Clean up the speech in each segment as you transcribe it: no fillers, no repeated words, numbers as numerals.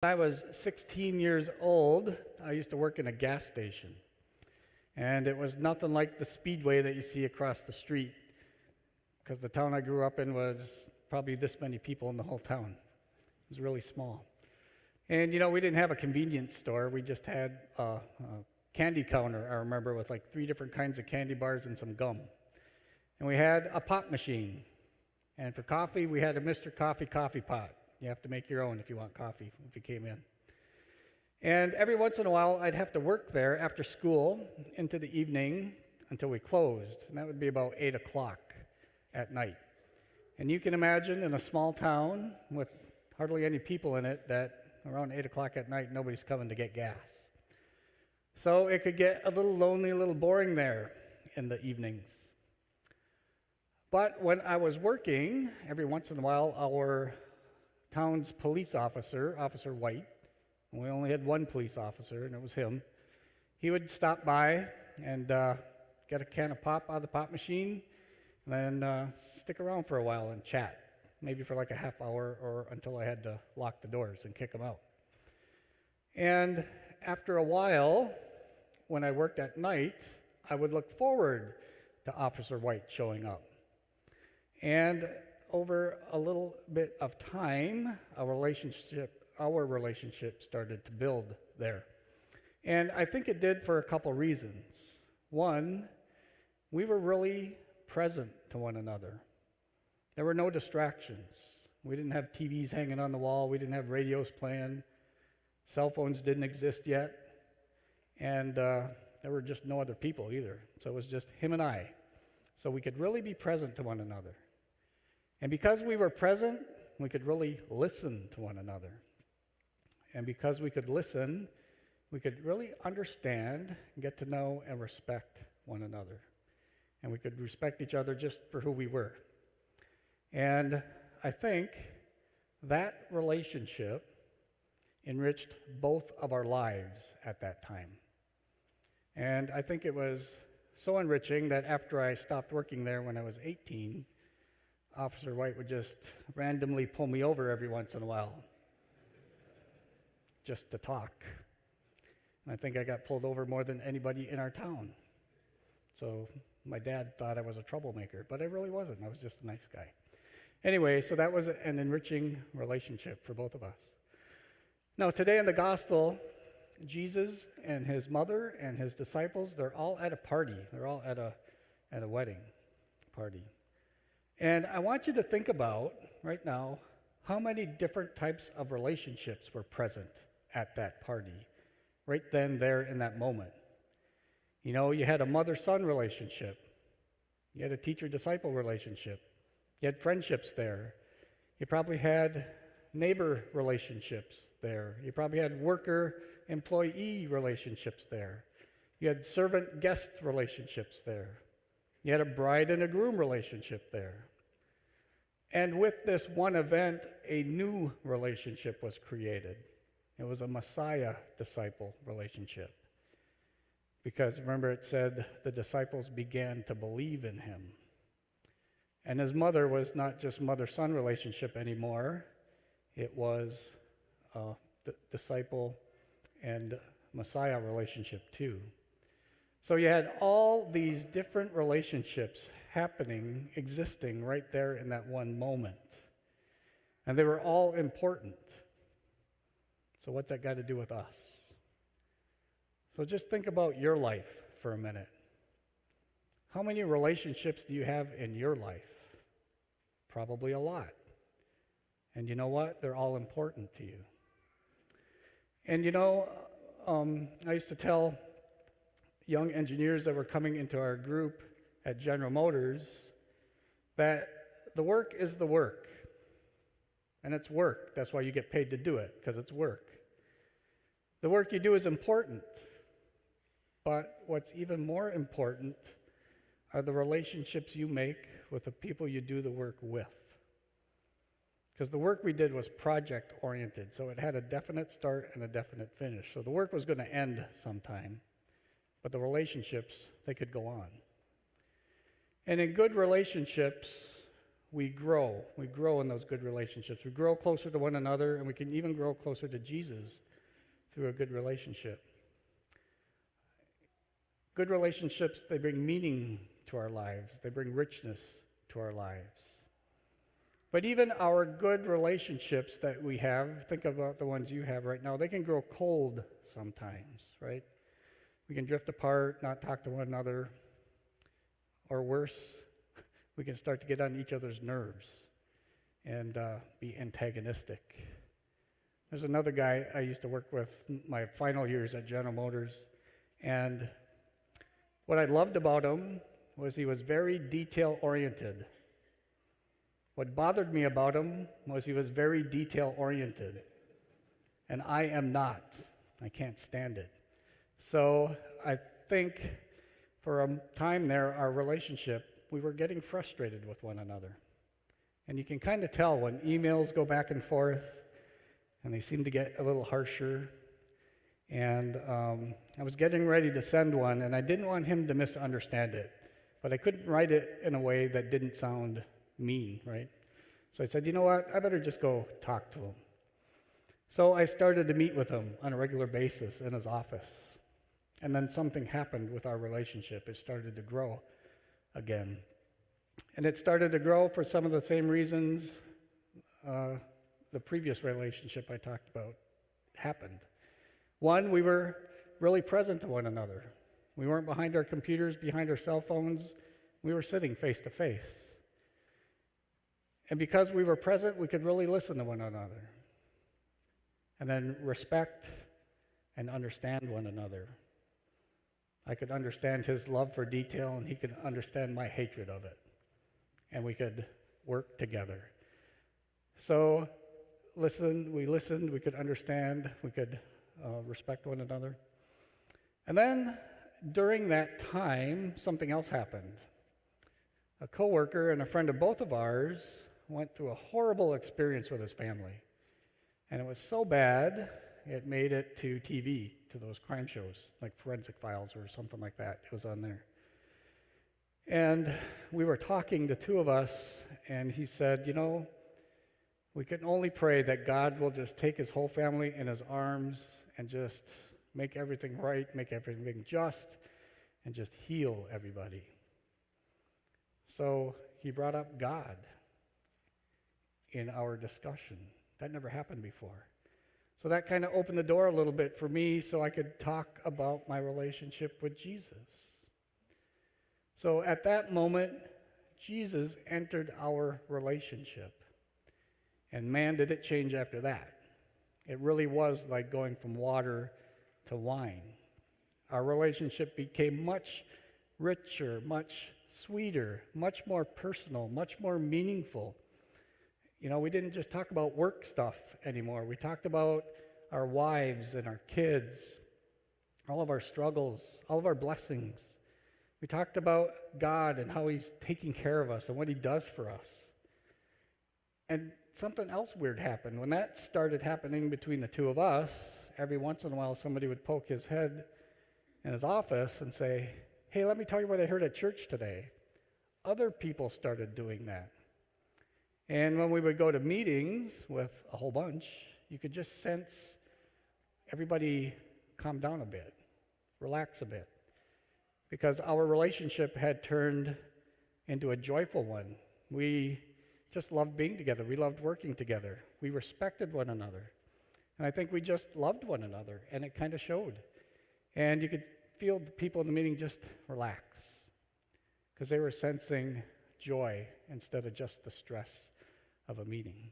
When I was 16 years old, I used to work in a gas station. And it was nothing like the speedway that you see across the street, because the town I grew up in was probably this many people in the whole town. It was really small. And we didn't have a convenience store. We just had a candy counter, I remember, with like 3 different kinds of candy bars and some gum. And we had a pop machine. And for coffee, we had a Mr. Coffee coffee pot. You have to make your own if you want coffee, if you came in. And every once in a while, I'd have to work there after school into the evening until we closed. And that would be about 8 o'clock at night. And you can imagine in a small town with hardly any people in it that around 8 o'clock at night, nobody's coming to get gas. So it could get a little lonely, a little boring there in the evenings. But when I was working, every once in a while, our town's police officer, Officer White, we only had one police officer, and it was him, he would stop by and get a can of pop out of the pop machine, and then stick around for a while and chat, maybe for like a half hour or until I had to lock the doors and kick him out. And after a while, when I worked at night, I would look forward to Officer White showing up. And over a little bit of time, our relationship started to build there. And I think it did for a couple reasons. One, we were really present to one another. There were no distractions. We didn't have TVs hanging on the wall. We didn't have radios playing. Cell phones didn't exist yet. And there were just no other people either. So it was just him and I. So we could really be present to one another. And because we were present, we could really listen to one another. And because we could listen, we could really understand, get to know, and respect one another. And we could respect each other just for who we were. And I think that relationship enriched both of our lives at that time. And I think it was so enriching that after I stopped working there when I was 18, Officer White would just randomly pull me over every once in a while just to talk. And I think I got pulled over more than anybody in our town. So my dad thought I was a troublemaker, but I really wasn't. I was just a nice guy. Anyway, so that was an enriching relationship for both of us. Now, today in the gospel, Jesus and his mother and his disciples, they're all at a party. They're all at a wedding party. And I want you to think about, right now, how many different types of relationships were present at that party, right then, there, in that moment. You had a mother-son relationship. You had a teacher-disciple relationship. You had friendships there. You probably had neighbor relationships there. You probably had worker-employee relationships there. You had servant-guest relationships there. You had a bride and a groom relationship there. And with this one event, a new relationship was created. It was a Messiah-disciple relationship. Because remember, it said the disciples began to believe in him. And his mother was not just mother-son relationship anymore. It was the disciple and Messiah relationship too. So you had all these different relationships happening, existing right there in that one moment. And they were all important. So what's that got to do with us? So just think about your life for a minute. How many relationships do you have in your life? Probably a lot. And you know what? They're all important to you. And I used to tell young engineers that were coming into our group at General Motors that the work is the work. And it's work. That's why you get paid to do it, because it's work. The work you do is important. But what's even more important are the relationships you make with the people you do the work with. Because the work we did was project-oriented, so it had a definite start and a definite finish. So the work was going to end sometime, but the relationships, they could go on. And in good relationships, we grow. We grow in those good relationships. We grow closer to one another, and we can even grow closer to Jesus through a good relationship. Good relationships, they bring meaning to our lives. They bring richness to our lives. But even our good relationships that we have, think about the ones you have right now, they can grow cold sometimes, right? We can drift apart, not talk to one another, or worse, we can start to get on each other's nerves and be antagonistic. There's another guy I used to work with my final years at General Motors, and what I loved about him was he was very detail-oriented. What bothered me about him was he was very detail-oriented, and I am not. I can't stand it. So I think for a time there, our relationship, we were getting frustrated with one another. And you can kind of tell when emails go back and forth, and they seem to get a little harsher. And I was getting ready to send one, and I didn't want him to misunderstand it. But I couldn't write it in a way that didn't sound mean, right? So I said, you know what, I better just go talk to him. So I started to meet with him on a regular basis in his office. And then something happened with our relationship. It started to grow again. And it started to grow for some of the same reasons the previous relationship I talked about happened. One, we were really present to one another. We weren't behind our computers, behind our cell phones. We were sitting face to face. And because we were present, we could really listen to one another. And then respect and understand one another. I could understand his love for detail, and he could understand my hatred of it. And we could work together. So we listened, we could understand, we could respect one another. And then during that time, something else happened. A coworker and a friend of both of ours went through a horrible experience with his family. And it was so bad, it made it to TV, to those crime shows, like Forensic Files or something like that. It was on there. And we were talking, the two of us, and he said, you know, we can only pray that God will just take his whole family in his arms and just make everything right, make everything just, and just heal everybody. So he brought up God in our discussion. That never happened before. So that kind of opened the door a little bit for me so I could talk about my relationship with Jesus. So at that moment, Jesus entered our relationship. And man, did it change after that. It really was like going from water to wine. Our relationship became much richer, much sweeter, much more personal, much more meaningful. You know, we didn't just talk about work stuff anymore. We talked about our wives and our kids, all of our struggles, all of our blessings. We talked about God and how he's taking care of us and what he does for us. And something else weird happened. When that started happening between the two of us, every once in a while somebody would poke his head in his office and say, hey, let me tell you what I heard at church today. Other people started doing that. And when we would go to meetings with a whole bunch, you could just sense everybody calm down a bit, relax a bit, because our relationship had turned into a joyful one. We just loved being together. We loved working together. We respected one another. And I think we just loved one another, and it kind of showed. And you could feel the people in the meeting just relax, because they were sensing joy instead of just the stress of a meeting.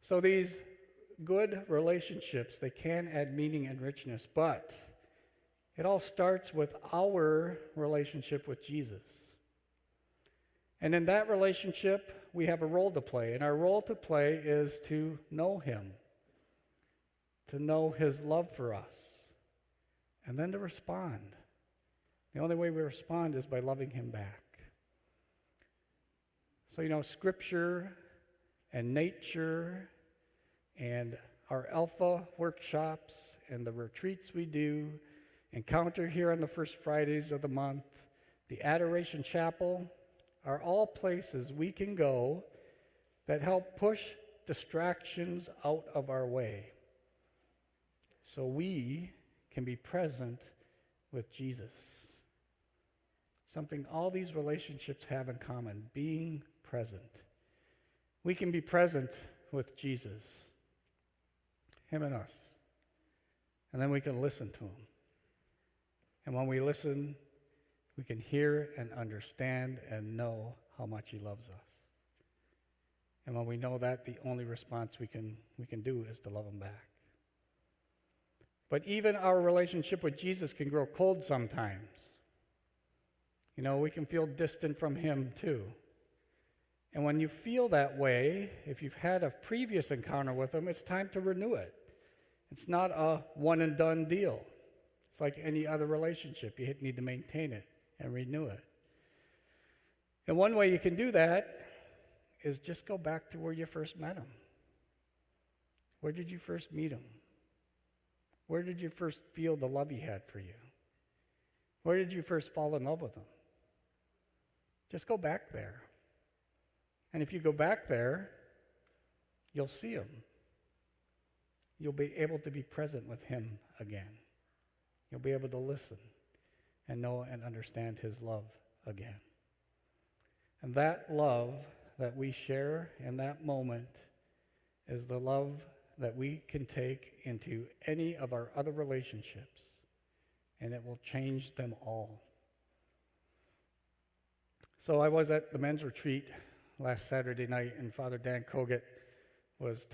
So these good relationships, they can add meaning and richness, but it all starts with our relationship with Jesus. And in that relationship, we have a role to play, and our role to play is to know him, to know his love for us, and then to respond. The only way we respond is by loving him back. So, you know, Scripture and nature and our Alpha workshops and the retreats we do, Encounter here on the first Fridays of the month, the Adoration Chapel, are all places we can go that help push distractions out of our way so we can be present with Jesus. Something all these relationships have in common, being present. We can be present with Jesus, him and us, and then we can listen to him. And when we listen, we can hear and understand and know how much he loves us. And when we know that, the only response we can do is to love him back. But even our relationship with Jesus can grow cold sometimes. You know, we can feel distant from him too. And when you feel that way, if you've had a previous encounter with him, it's time to renew it. It's not a one and done deal. It's like any other relationship. You need to maintain it and renew it. And one way you can do that is just go back to where you first met him. Where did you first meet him? Where did you first feel the love he had for you? Where did you first fall in love with him? Just go back there. And if you go back there, you'll see him. You'll be able to be present with him again. You'll be able to listen and know and understand his love again. And that love that we share in that moment is the love that we can take into any of our other relationships, and it will change them all. So I was at the men's retreat last Saturday night, and Father Dan Kogut was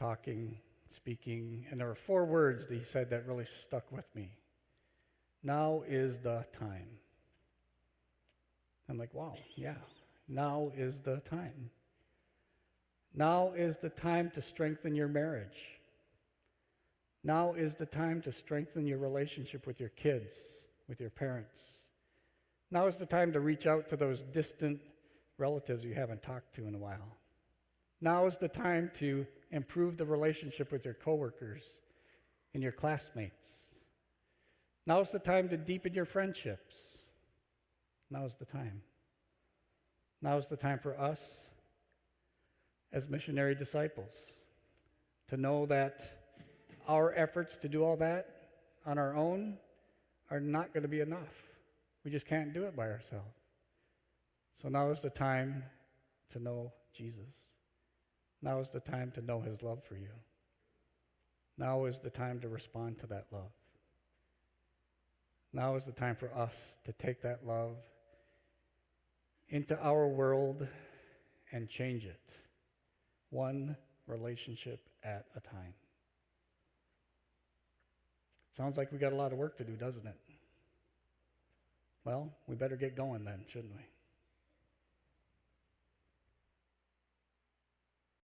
speaking, and there were 4 words that he said that really stuck with me. Now is the time. I'm like, wow, yeah, now is the time. Now is the time to strengthen your marriage. Now is the time to strengthen your relationship with your kids, with your parents. Now is the time to reach out to those distant relatives you haven't talked to in a while. Now is the time to improve the relationship with your coworkers and your classmates. Now is the time to deepen your friendships. Now is the time. Now is the time for us as missionary disciples to know that our efforts to do all that on our own are not going to be enough. We just can't do it by ourselves. So now is the time to know Jesus. Now is the time to know his love for you. Now is the time to respond to that love. Now is the time for us to take that love into our world and change it, one relationship at a time. Sounds like we got a lot of work to do, doesn't it? Well, we better get going then, shouldn't we?